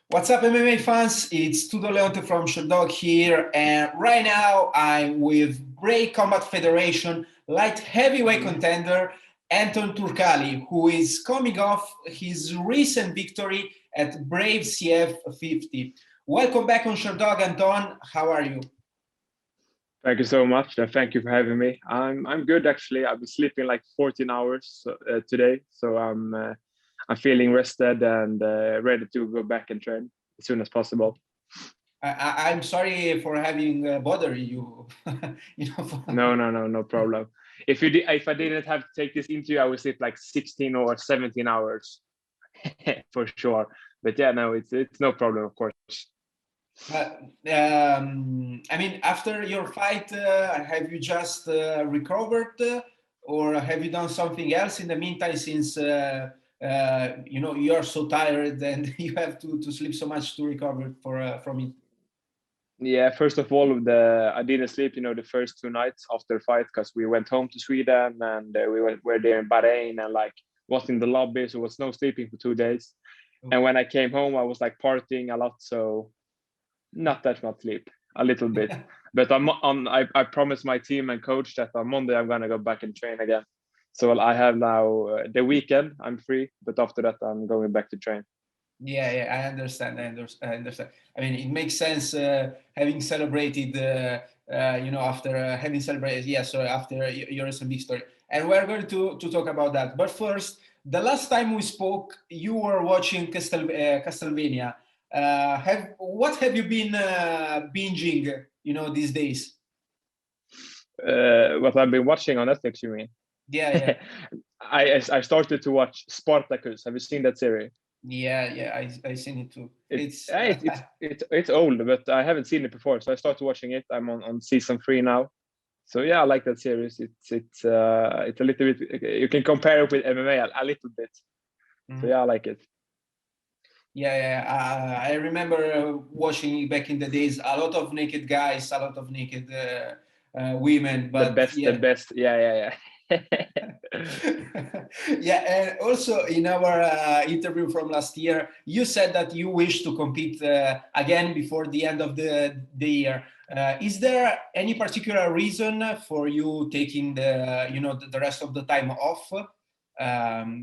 What's up, MMA fans? It's Tudor Leonte from Sherdog here, and right now I'm with Great Combat Federation light heavyweight contender Anton Turkalj, who is coming off his recent victory at Brave CF 50. Welcome back on Sherdog, Anton. How are you? Thank you so much, and thank you for having me. I'm good actually. I've been sleeping like 14 hours today, so I'm feeling rested and ready to go back and train as soon as possible. I'm sorry for having bothered you. No problem. If I didn't have to take this interview, I would sleep like 16 or 17 hours for sure. But yeah, no, it's no problem, of course. I mean, after your fight, have you just recovered, or have you done something else in the meantime? Since you are so tired and you have to sleep so much to recover from it. Yeah, first of all, I didn't sleep, the first 2 nights after the fight because we went home to Sweden and were there in Bahrain and like was in the lobby, so was no sleeping for 2 days. And when I came home, I was like partying a lot, so not that much sleep, a little bit. But I promised my team and coach that on Monday I'm gonna go back and train again. So I have now the weekend I'm free, but after that I'm going back to train. Yeah, I understand. I understand. I mean, it makes sense having celebrated, after having celebrated, so after your recent victory. And we're going to talk about that. But first, the last time we spoke, you were watching Castlevania. What have you been binging, these days? What I've been watching on Netflix, you mean? Yeah. I started to watch Spartacus. Have you seen that series? Yeah, I seen it too. It's old, but I haven't seen it before, so I started watching it. I'm on season 3 now. So yeah, I like that series. It's a little bit. You can compare it with MMA a little bit. So yeah, I like it. Yeah. I remember watching back in the days. A lot of naked guys, a lot of naked women. But the best. Yeah. Yeah, and also in our interview from last year, you said that you wish to compete again before the end of the year. Is there any particular reason for you taking the rest of the time off?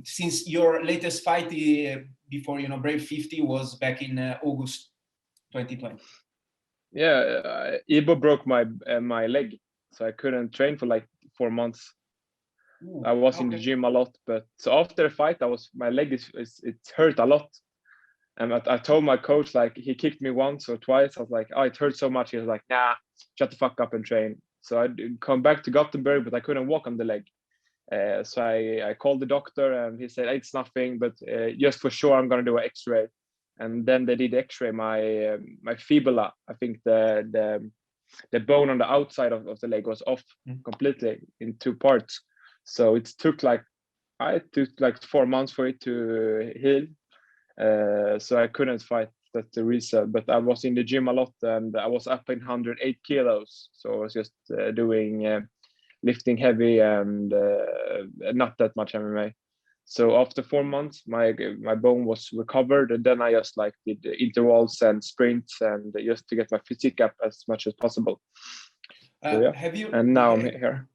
Since your latest fight before Brave 50 was back in August 2020. Yeah, Ibo broke my leg, so I couldn't train for like 4 months. Ooh, I was in the gym a lot, but so after the fight, my leg it hurt a lot, and I told my coach, like, he kicked me once or twice. I was like, oh, it hurts so much. He was like, nah, shut the fuck up and train. So I come back to Gothenburg, but I couldn't walk on the leg. So I called the doctor and he said it's nothing, but just for sure I'm gonna do an X-ray. And then they did X-ray my fibula. I think the bone on the outside of the leg was off completely in 2 parts. So it took like 4 months for it to heal. So I couldn't fight. That's the reason. But I was in the gym a lot and I was up in 108 kilos. So I was just doing lifting heavy and not that much MMA. So after 4 months, my bone was recovered, and then I just like did intervals and sprints and just to get my physique up as much as possible. So yeah, and now I'm here.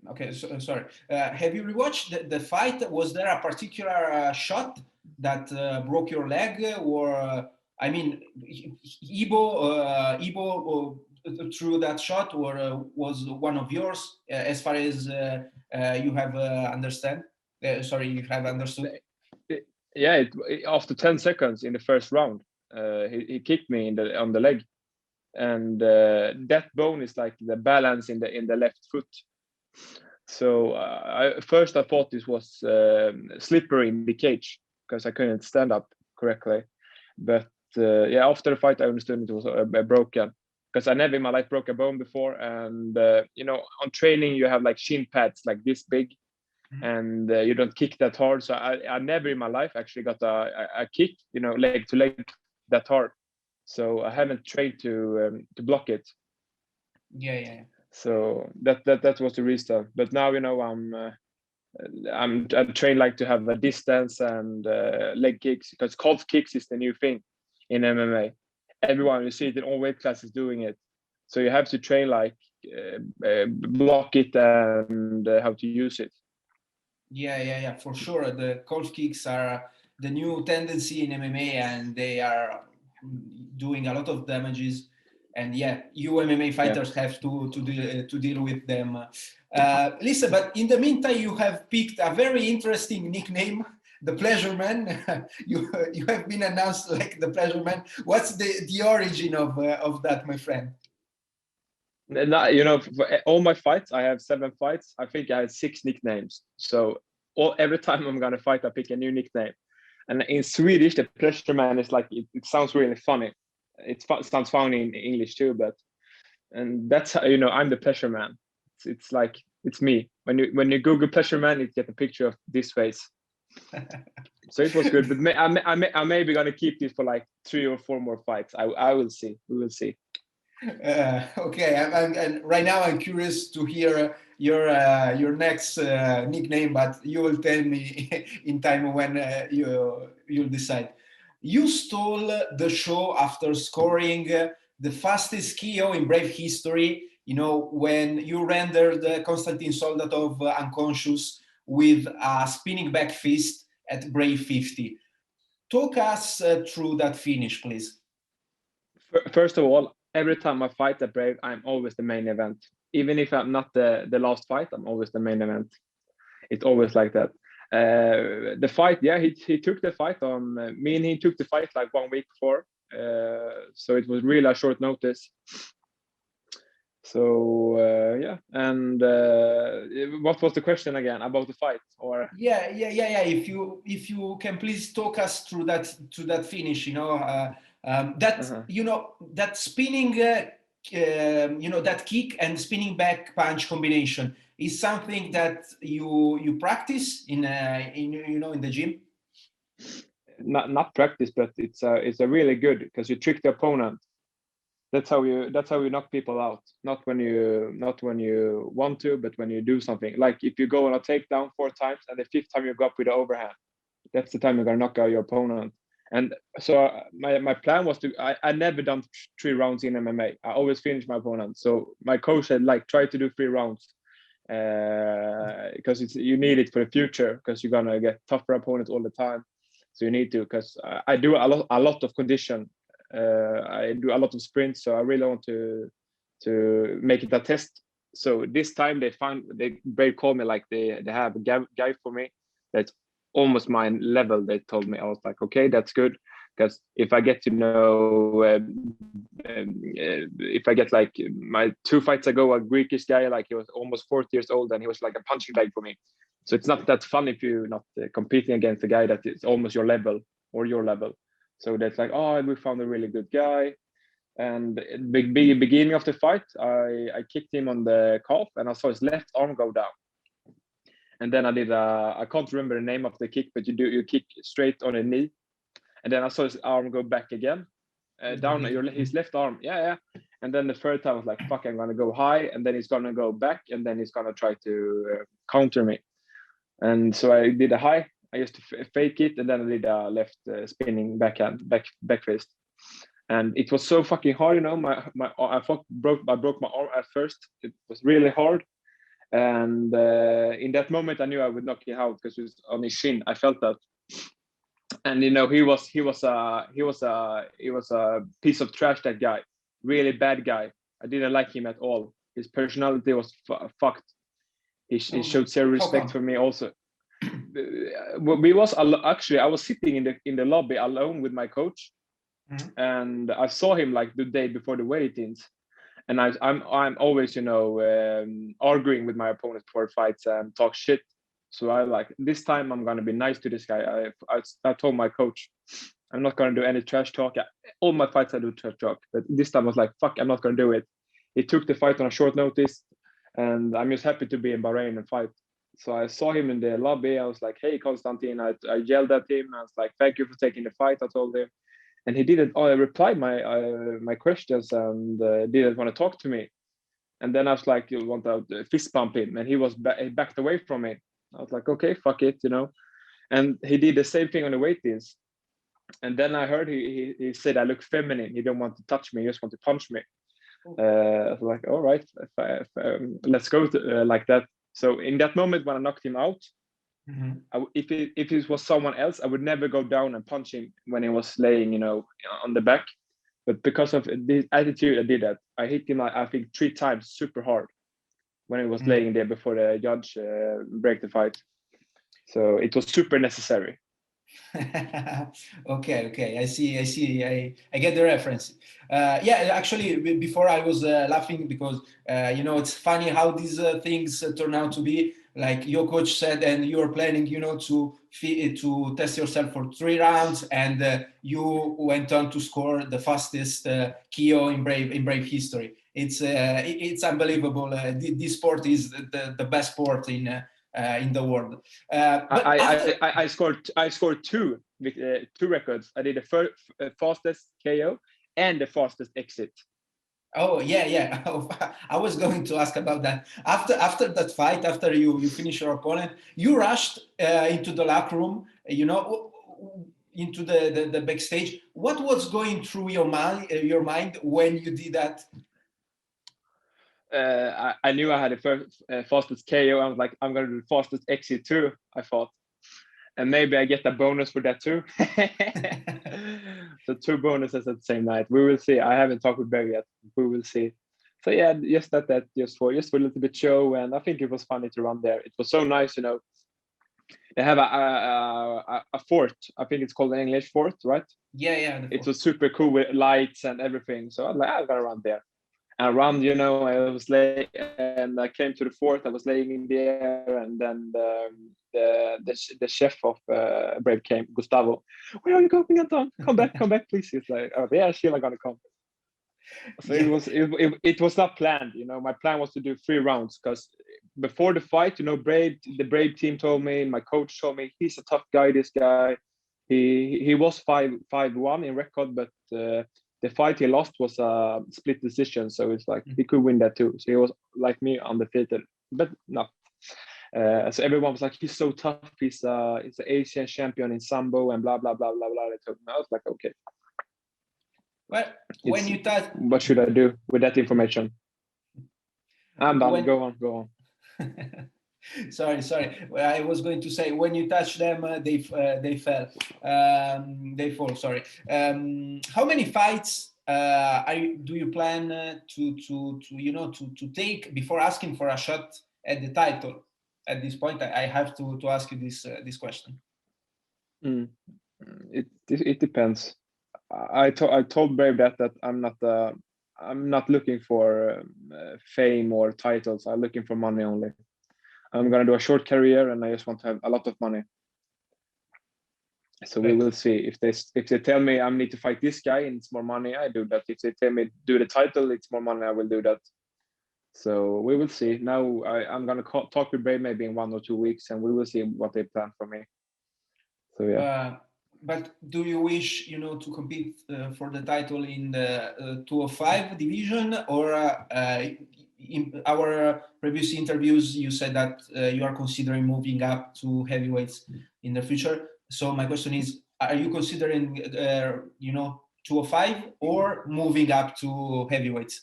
Okay, sorry. Have you rewatched the fight? Was there a particular shot that broke your leg, or I mean, Ibo threw that shot, or was one of yours? As far as you have you have understood. Yeah, after 10 seconds in the first round, he kicked me on the leg, and that bone is like the balance in the left foot. So first I thought this was slippery in the cage because I couldn't stand up correctly. But yeah, after the fight I understood it was broken because I never in my life broke a bone before. And on training you have like shin pads like this big, and you don't kick that hard. So I never in my life actually got a kick, leg to leg that hard. So I haven't trained to block it. Yeah. So that was the reason. But now I'm trained like to have a distance and leg kicks because calf kicks is the new thing. in MMA. Everyone, you see it in all weight classes doing it. So you have to train like block it and how to use it. Yeah, for sure. The calf kicks are the new tendency in MMA, and they are doing a lot of damages. And yeah, you MMA fighters have to deal with them. Listen, but in the meantime, you have picked a very interesting nickname, the Pleasure Man. you have been announced like the Pleasure Man. What's the origin of that, my friend? You know, for all my fights, I have 7 fights. I think I had 6 nicknames. So every time I'm gonna fight, I pick a new nickname. And in Swedish, the Pleasure Man is like it sounds really funny. It sounds funny in English too, and that's how, you know, I'm the Pleasure Man. It's like it's me. When you Google Pleasure Man, you get a picture of this face. So it was good, but I'm maybe gonna keep this for like 3 or 4 more fights. I will see. We will see. Okay, and right now I'm curious to hear your next nickname, but you will tell me in time when you'll decide. You stole the show after scoring the fastest KO in Brave history. You know, when you rendered Konstantin Soldatov unconscious with a spinning back fist at Brave 50. Talk us through that finish, please. First of all, every time I fight at Brave, I'm always the main event. Even if I'm not the last fight, I'm always the main event. It's always like that. The fight, yeah, he took the fight on me, and he took the fight like 1 week before. So it was really a short notice. So yeah, and what was the question again about the fight? Or yeah. If you can please talk us through that finish, you know, you know, that spinning, you know, that kick and spinning back punch combination is something that you practice in you know, in the gym. Not practice, but it's a really good because you trick the opponent. That's how you knock people out. Not when you want to, but when you do something. Like if you go on a takedown 4 times and the 5th time you go up with the overhand, that's the time you're gonna knock out your opponent. And so my plan was I never done 3 rounds in MMA. I always finish my opponent. So my coach said like try to do 3 rounds because you need it for the future because you're gonna get tougher opponents all the time. So you need to, because I do a lot of condition. I do a lot of sprints, so I really want to make it a test. So this time they called me like they have a guy for me that's almost my level. They told me. I was like, okay, that's good, because if I get to know if I get like my 2 fights ago, a Greekish guy, like he was almost 40 years old and he was like a punching bag for me. So it's not that fun if you're not competing against a guy that is almost your level or your level. So that's like, oh, we found a really good guy. And beginning of the fight, I kicked him on the calf and I saw his left arm go down. And then I did I can't remember the name of the kick, but you kick straight on a knee. And then I saw his arm go back again, down his left arm. Yeah. And then the third time I was like, fuck, I'm gonna go high, and then he's gonna go back, and then he's gonna try to counter me. And so I did a high. I used to fake it, and then I did a left spinning backhand, back fist. And it was so fucking hard, you know. I broke my arm at first. It was really hard, and in that moment, I knew I would knock him out because it was on his shin. I felt that, and you know, he was a piece of trash. That guy, really bad guy. I didn't like him at all. His personality was fucked. He showed zero respect for me also. Actually, I was sitting in the lobby alone with my coach, and I saw him like the day before the weigh-ins, and I'm always, you know, arguing with my opponents before fights and talk shit. So I like, this time I'm gonna be nice to this guy. I told my coach I'm not gonna do any trash talk. All my fights I do trash talk, but this time I was like, fuck, I'm not gonna do it. He took the fight on a short notice, and I'm just happy to be in Bahrain and fight. So I saw him in the lobby. I was like, hey, Konstantin. I yelled at him. I was like, thank you for taking the fight. I told him. And he didn't reply my questions and didn't want to talk to me. And then I was like, you want to fist pump him. And he backed away from me. I was like, okay, fuck it, you know. And he did the same thing on the weigh-ins. And then I heard he said I look feminine. He don't want to touch me. He just want to punch me. I was like, all right, let's go like that. So in that moment when I knocked him out, if it was someone else, I would never go down and punch him when he was laying, on the back. But because of this attitude, I did that. I hit him, I think, 3 times super hard when he was laying there before the judge break the fight. So it was super necessary. Okay, I see. I get the reference. Yeah, actually, before I was laughing because it's funny how these things turn out to be. Like your coach said, and you're planning, to test yourself for 3 rounds, and you went on to score the fastest KO in Brave history. It's unbelievable. This sport is the best sport in the world. But I scored 2 records. I did the fastest KO and the fastest exit. Oh yeah. I was going to ask about that. After that fight, after you finish your opponent, you rushed into the locker room. Into the backstage. What was going through your mind when you did that? I knew I had the first fastest KO. I was like, I'm gonna do the fastest exit too. I thought, and maybe I get a bonus for that too. So 2 bonuses at the same night. We will see. I haven't talked with Barry yet. We will see. So yeah, just for a little bit show, and I think it was funny to run there. It was so nice, They have a fort. I think it's called in English fort, right? Yeah. It was super cool with lights and everything. So I was like, I'm gonna run there. And around, I was laying, and I came to the fort. I was laying in the air, and then the chef of Brave came, Gustavo. Where are you going, Anton? Come back, please. He's like, oh yeah, sure, I'm gonna come. So it was not planned. My plan was to do 3 rounds because before the fight, the Brave team told me, my coach told me, he's a tough guy. This guy, he was 5-1 in record, but the fight he lost was a split decision, so it's like he could win that too. So he was like me, undefeated, but not. So everyone was like, he's so tough. He's an Asian champion in sambo and blah blah blah blah blah. I was like, okay. Well, when you touch, what should I do with that information? I'm done. Go on. Sorry. I was going to say, when you touch them, they fell. They fall. Sorry. How many fights do you plan to take before asking for a shot at the title? At this point, I have to ask you this question. It depends. I told Brave that I'm not looking for fame or titles. I'm looking for money only. I'm gonna do a short career, and I just want to have a lot of money. So we will see. If they tell me I need to fight this guy and it's more money, I do that. If they tell me do the title, it's more money, I will do that. So we will see. Now I'm gonna talk with Brave maybe in 1 or 2 weeks, and we will see what they plan for me. So yeah. But do you wish, to compete for the title in the 205 division, or in our previous interviews, you said that you are considering moving up to heavyweights in the future. So my question is, are you considering, 205 or moving up to heavyweights?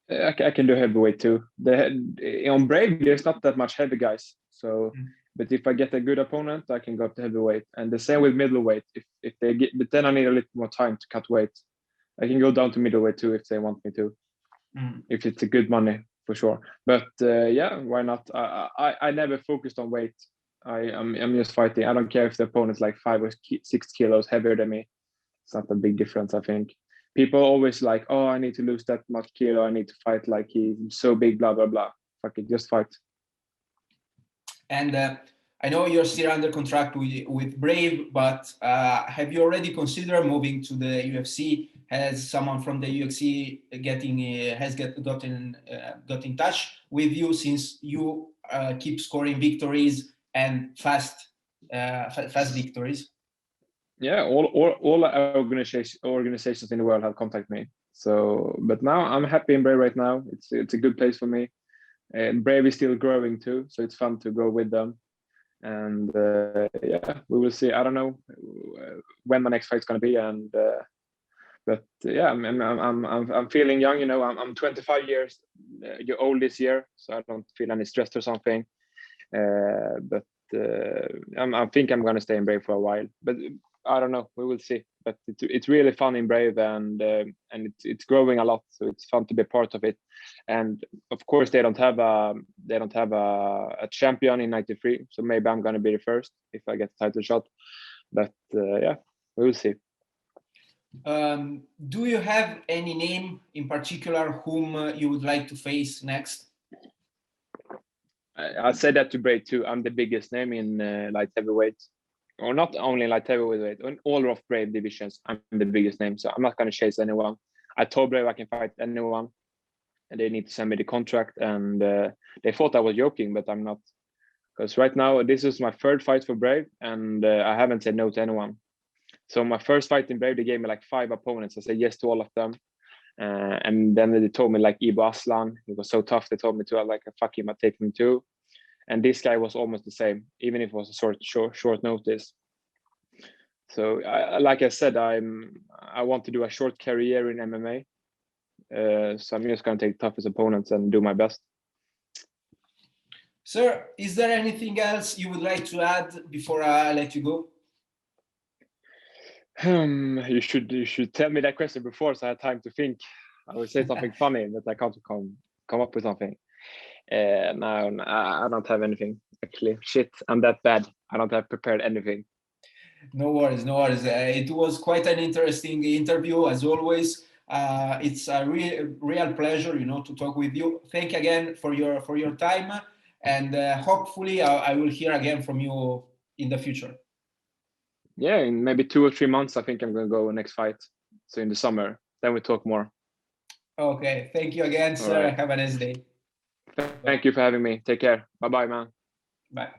I can do heavyweight too. On Brave, there's not that much heavy guys. So, but if I get a good opponent, I can go up to heavyweight. And the same with middleweight. If they get, but then I need a little more time to cut weight. I can go down to middleweight too if they want me to. If it's a good money for sure. But yeah, why not? I never focused on weight. I'm just fighting. I don't care if the opponent's like 5 or 6 kilos heavier than me. It's not a big difference, I think. People always like, oh, I need to lose that much kilo. I need to fight like he's so big, blah, blah, blah. Fuck it, just fight. And I know you're still under contract with Brave, but have you already considered moving to the UFC? Has someone from the UFC got in touch with you, since you keep scoring victories and fast victories? Yeah, all organizations in the world have contacted me. So, but now I'm happy in Brave right now. It's a good place for me. And Brave is still growing too, so it's fun to go with them. And yeah, we will see. I don't know when my next fight's gonna be, and but yeah, I'm feeling young. You know, I'm 25 years old this year, so I don't feel any stress or something. But I think I'm gonna stay in Brave for a while. But I don't know. We will see. But it's really fun in Brave, and it's growing a lot. So it's fun to be part of it. And of course, they don't have a champion in '93. So maybe I'm gonna be the first if I get the title shot. But yeah, we will see. Do you have any name in particular whom you would like to face next? I said that to Brave too. I'm the biggest name in light heavyweight, or not only light heavyweight, in all of Brave divisions. I'm the biggest name, so I'm not going to chase anyone. I told Brave I can fight anyone, and they need to send me the contract. And they thought I was joking, but I'm not, because right now this is my third fight for Brave, and I haven't said no to anyone. So my first fight in Brave, they gave me like 5 opponents. I said yes to all of them. And then they told me like Ibo Aslan, it was so tough. They told me to like fuck him, I take him too. And this guy was almost the same, even if it was a short notice. So like I said, I want to do a short career in MMA. So I'm just gonna take the toughest opponents and do my best. Sir, is there anything else you would like to add before I let you go? You should tell me that question before, so I had time to think. I would say something funny, but I can't come up with something. No, I don't have anything actually. Shit, I'm that bad. I don't have prepared anything. No worries, no worries. It was quite an interesting interview as always. It's a real pleasure, you know, to talk with you. Thank you again for your time, and hopefully I will hear again from you in the future. Yeah, in maybe 2 or 3 months, I think I'm gonna go next fight. So in the summer, then we talk more. Okay, thank you again, sir. Right. Have a nice day. Thank you for having me. Take care. Bye-bye, man. Bye.